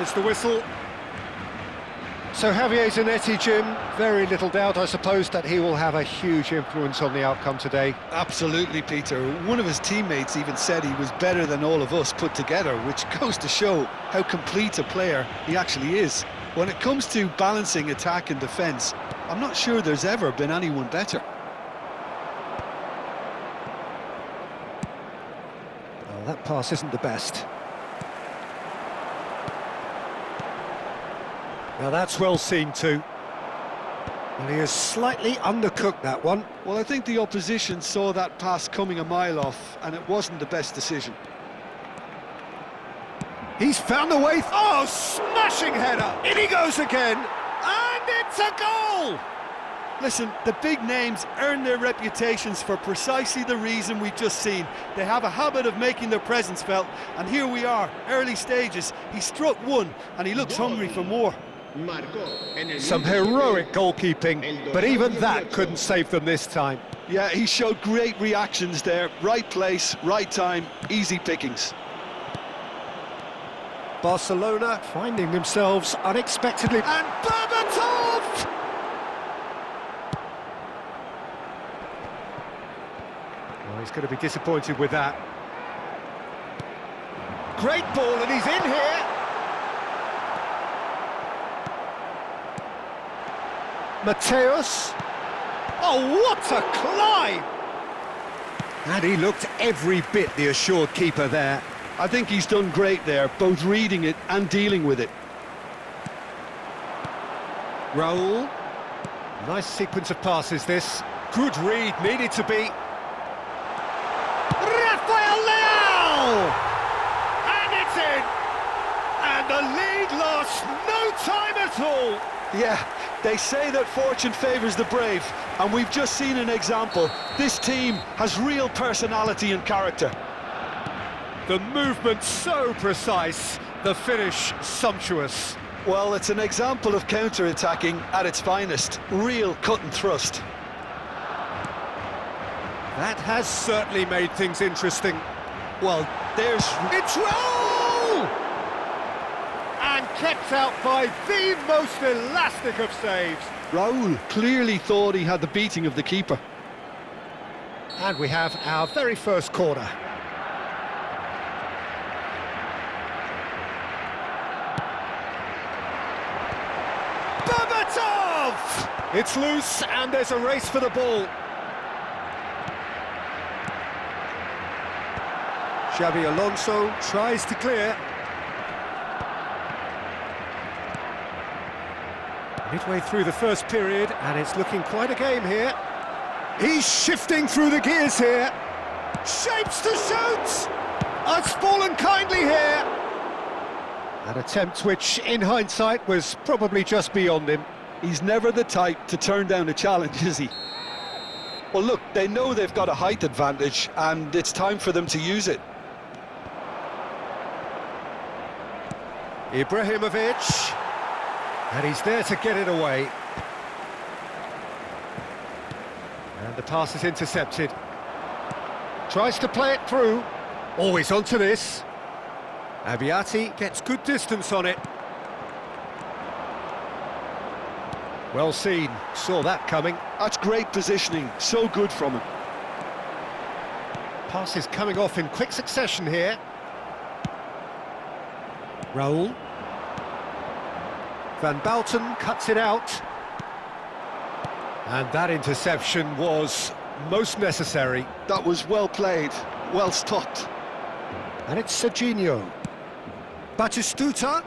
There's the whistle. So Javier Zanetti, Jim, very little doubt, I suppose, that he will have a huge influence on the outcome today. Absolutely, Peter. One of his teammates even said he was better than all of us put together, which goes to show how complete a player he actually is. When it comes to balancing attack and defence, I'm not sure there's ever been anyone better. Well, that pass isn't the best. Now that's well seen too. Well, he has slightly undercooked that one. Well, I think the opposition saw that pass coming a mile off, and it wasn't the best decision. He's found a way. Oh, smashing header! In he goes again, and it's a goal! Listen, the big names earn their reputations for precisely the reason we've just seen. They have a habit of making their presence felt, and here we are, early stages. He struck one, and he looks hungry for more. Some heroic goalkeeping, but even that couldn't save them this time. Yeah, he showed great reactions there. Right place, right time, easy pickings. Barcelona finding themselves unexpectedly. And Berbatov! Well, he's going to be disappointed with that. Great ball, and he's in here. Mateus. Oh, what a climb! And he looked every bit the assured keeper there. I think he's done great there, both reading it and dealing with it. Raul. Nice sequence of passes, this. Good read, needed to be. Rafael Leao! And it's in! And the lead lost no time at all! Yeah, they say that fortune favours the brave, and we've just seen an example. This team has real personality and character. The movement so precise, the finish sumptuous. Well, it's an example of counter-attacking at its finest. Real cut and thrust. That has certainly made things interesting. Well, there's... It's Raul! And kept out by the most elastic of saves. Raul clearly thought he had the beating of the keeper. And we have our very first corner. Berbatov! It's loose, and there's a race for the ball. Xabi Alonso tries to clear. Midway through the first period, and it's looking quite a game here. He's shifting through the gears here. Shapes to shoot! It's fallen kindly here. An attempt which, in hindsight, was probably just beyond him. He's never the type to turn down a challenge, is he? Well, look, they know they've got a height advantage, and it's time for them to use it. Ibrahimovic. And he's there to get it away. And the pass is intercepted. Tries to play it through. Always onto this. Abiati gets good distance on it. Well seen, saw that coming. That's great positioning, so good from him. Pass is coming off in quick succession here. Raul. Van Bouten cuts it out. And that interception was most necessary. That was well played, well stopped. And it's Serginho. Batistuta.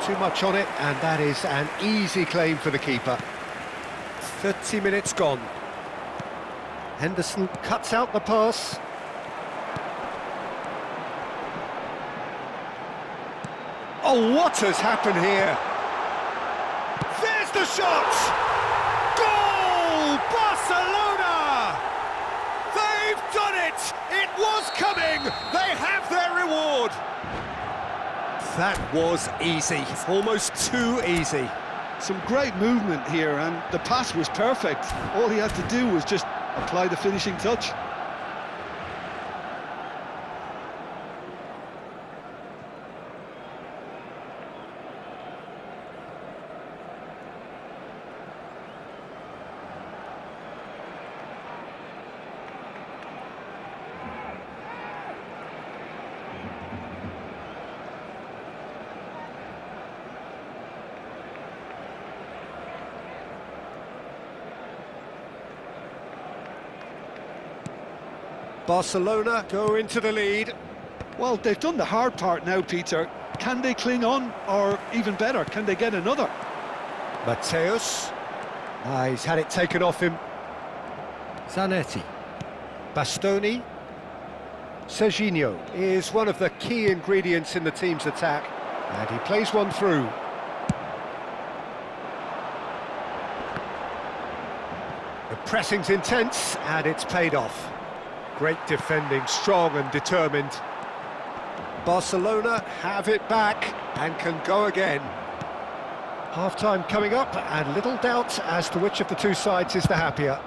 Too much on it, and that is an easy claim for the keeper. 30 minutes gone. Henderson cuts out the pass. Oh, what has happened here? There's the shot! Goal! Barcelona! They've done it! It was coming! They have their reward! That was easy, almost too easy. Some great movement here, and the pass was perfect. All he had to do was just apply the finishing touch. Barcelona go into the lead. Well, they've done the hard part now, Peter. Can they cling on, or even better, can they get another? Mateus. He's had it taken off him. Zanetti. Bastoni. Serginho is one of the key ingredients in the team's attack, and he plays one through. The pressing's intense, and it's paid off. Great defending, strong and determined. Barcelona have it back and can go again. Half-time coming up, and little doubt as to which of the two sides is the happier.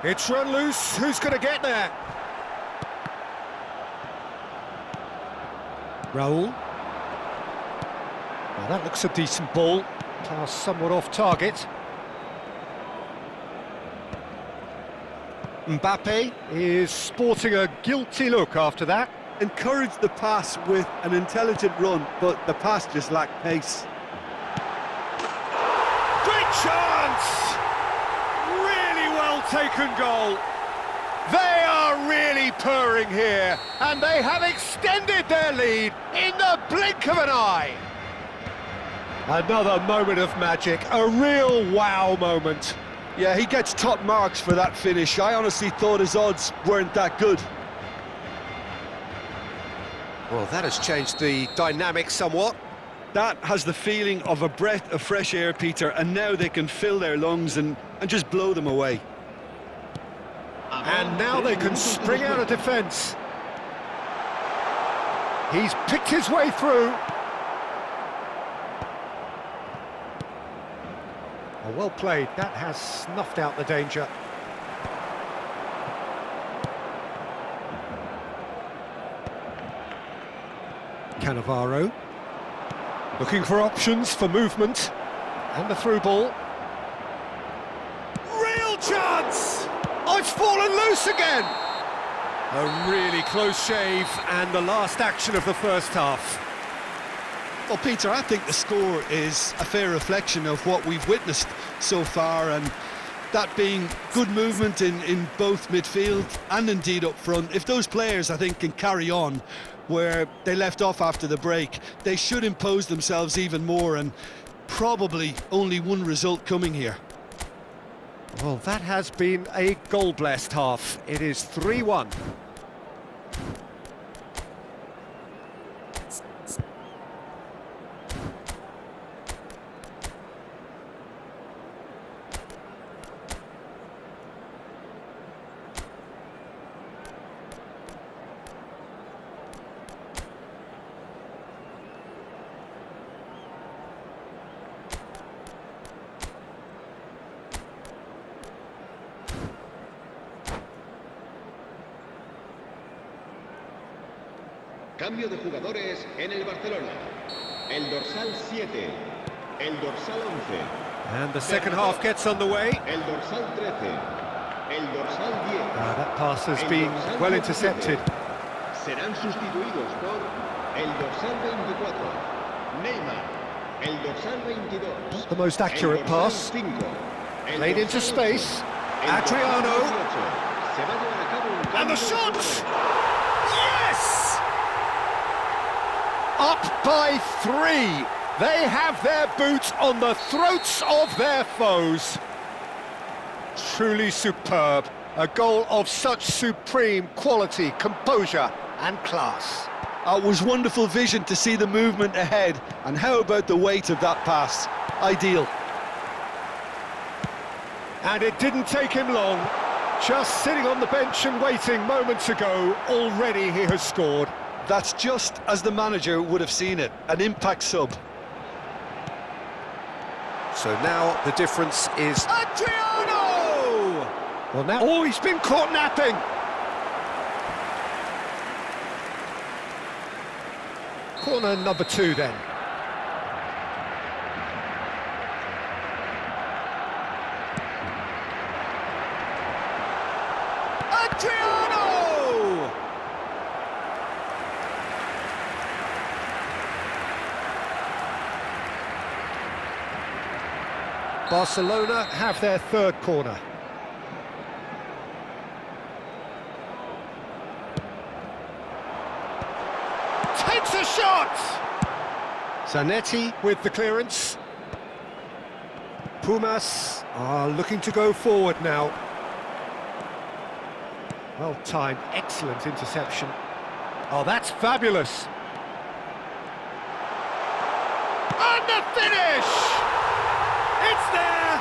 It's run loose, who's going to get there? Raul. Well, that looks a decent ball. Pass somewhat off target. Mbappe is sporting a guilty look after that. Encouraged the pass with an intelligent run, but the pass just lacked pace. Great chance! Really well taken goal. They are really purring here, and they have extended their lead in the blink of an eye. Another moment of magic, a real wow moment. Yeah, he gets top marks for that finish. I honestly thought his odds weren't that good. Well, that has changed the dynamic somewhat. That has the feeling of a breath of fresh air, Peter, and now they can fill their lungs and just blow them away. And now they can spring out of defence. He's picked his way through. Oh, well played. That has snuffed out the danger. Cannavaro. Looking for options for movement. And the through ball. Real chance! Oh, it's fallen loose again! A really close shave, and the last action of the first half. Well, Peter, I think the score is a fair reflection of what we've witnessed so far, and that being good movement in both midfield and indeed up front. If those players, I think, can carry on where they left off after the break, they should impose themselves even more, and probably only one result coming here. Well, that has been a goal-blessed half. It is 3-1. Cambio de jugadores en el Barcelona. El dorsal 7, el dorsal 11. And the second half gets underway. El dorsal 13, el dorsal 10. That pass has been well intercepted. Serán sustituidos por el dorsal 24, Neymar. El dorsal 22. Not the most accurate pass. 5, Played into space. Adriano. And the shot! Yes! Up by 3. They have their boots on the throats of their foes. Truly superb. A goal of such supreme quality, composure and class. It was wonderful vision to see the movement ahead, and how about the weight of that pass? Ideal. And it didn't take him long. Just sitting on the bench and waiting moments ago, already he has scored. That's just as the manager would have seen it, an impact sub. So now the difference is Adriano! Well now, oh, he's been caught napping! Corner number 2 then. Adriano! Barcelona have their third corner. shot! Zanetti with the clearance. Pumas are looking to go forward now. Well timed, excellent interception. Oh, that's fabulous. And the finish! It's there!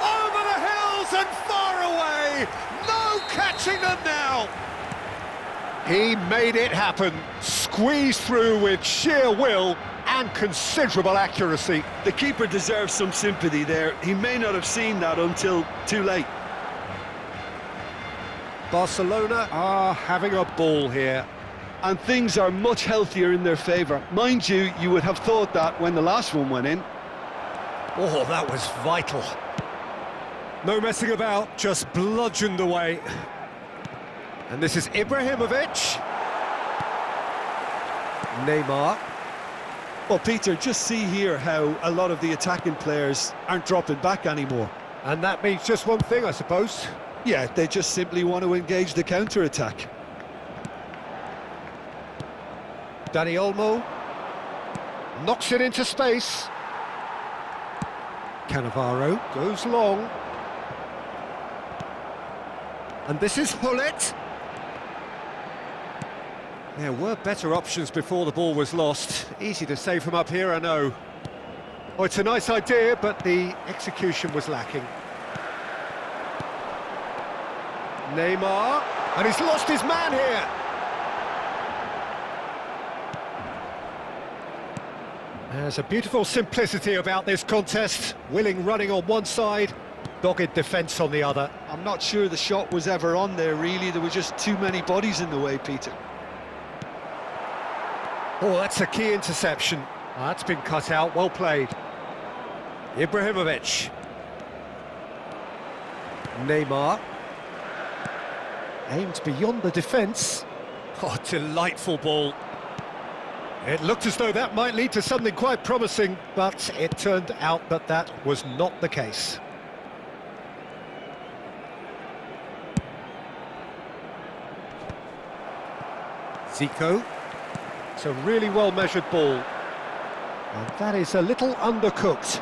Over the hills and far away! No catching them now! He made it happen, squeezed through with sheer will and considerable accuracy. The keeper deserves some sympathy there. He may not have seen that until too late. Barcelona are having a ball here. And things are much healthier in their favour. Mind you, you would have thought that when the last one went in. Oh, that was vital. No messing about, just bludgeoned away. And this is Ibrahimovic. Neymar. Well, Peter, just see here how a lot of the attacking players aren't dropping back anymore. And that means just one thing, I suppose. Yeah, they just simply want to engage the counter-attack. Dani Olmo knocks it into space. Cannavaro goes long. And this is Hullet. There were better options before the ball was lost. Easy to say from up here, I know. Oh, it's a nice idea, but the execution was lacking. Neymar, and he's lost his man here. There's a beautiful simplicity about this contest. Willing running on one side, dogged defence on the other. I'm not sure the shot was ever on there, really. There were just too many bodies in the way, Peter. Oh, that's a key interception. That's been cut out, well played. Ibrahimovic. Neymar. Aimed beyond the defence. Oh, delightful ball. It looked as though that might lead to something quite promising, but it turned out that that was not the case. Zico. It's a really well-measured ball. And that is a little undercooked.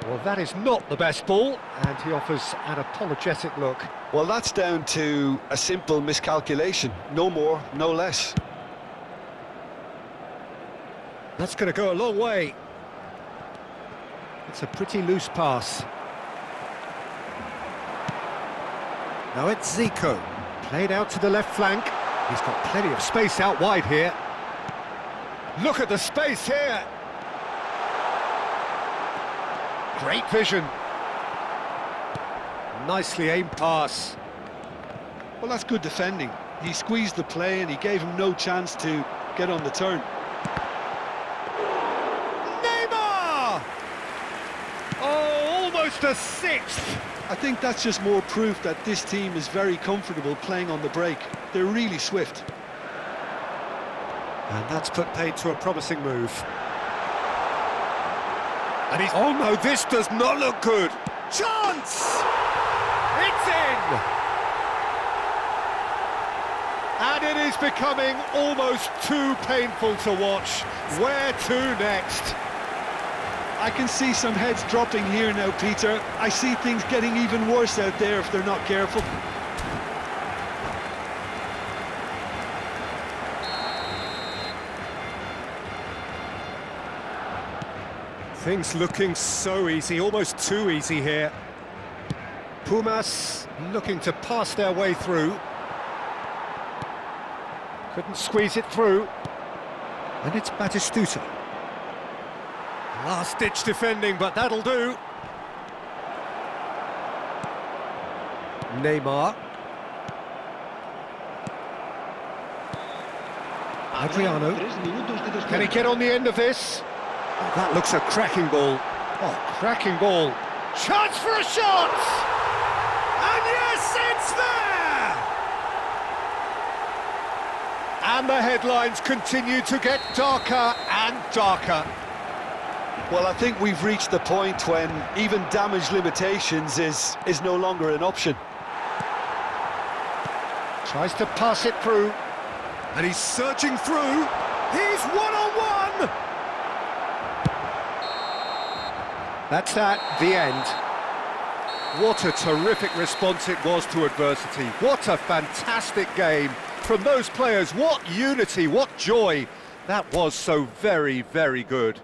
Well, that is not the best ball, and he offers an apologetic look. Well, that's down to a simple miscalculation. No more, no less. That's going to go a long way. It's a pretty loose pass. Now it's Zico. Played out to the left flank. He's got plenty of space out wide here. Look at the space here. Great vision. Nicely aimed pass. Well, that's good defending. He squeezed the play and he gave him no chance to get on the turn. Neymar! Oh, almost a sixth. I think that's just more proof that this team is very comfortable playing on the break. They're really swift. And that's put paid to a promising move. And he's... Oh no, this does not look good. Chance! It's in! And it is becoming almost too painful to watch. Where to next? I can see some heads dropping here now, Peter. I see things getting even worse out there if they're not careful. Things looking so easy, almost too easy here. Pumas looking to pass their way through. Couldn't squeeze it through. And it's Batistuta. Last-ditch defending, but that'll do. Neymar. Adriano. Can he get on the end of this? Oh, that looks a cracking ball. Oh, cracking ball. Chance for a shot! And yes, it's there! And the headlines continue to get darker and darker. Well, I think we've reached the point when even damage limitations is no longer an option. Tries to pass it through. And he's surging through. He's one-on-one! That's that, the end. What a terrific response it was to adversity. What a fantastic game from those players. What unity, what joy. That was so very, very good.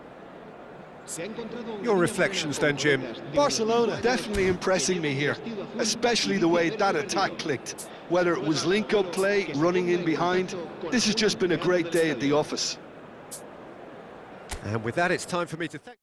Your reflections then, Jim? Barcelona definitely impressing me here, especially the way that attack clicked. Whether it was link-up play, running in behind, this has just been a great day at the office. And with that, it's time for me to thank...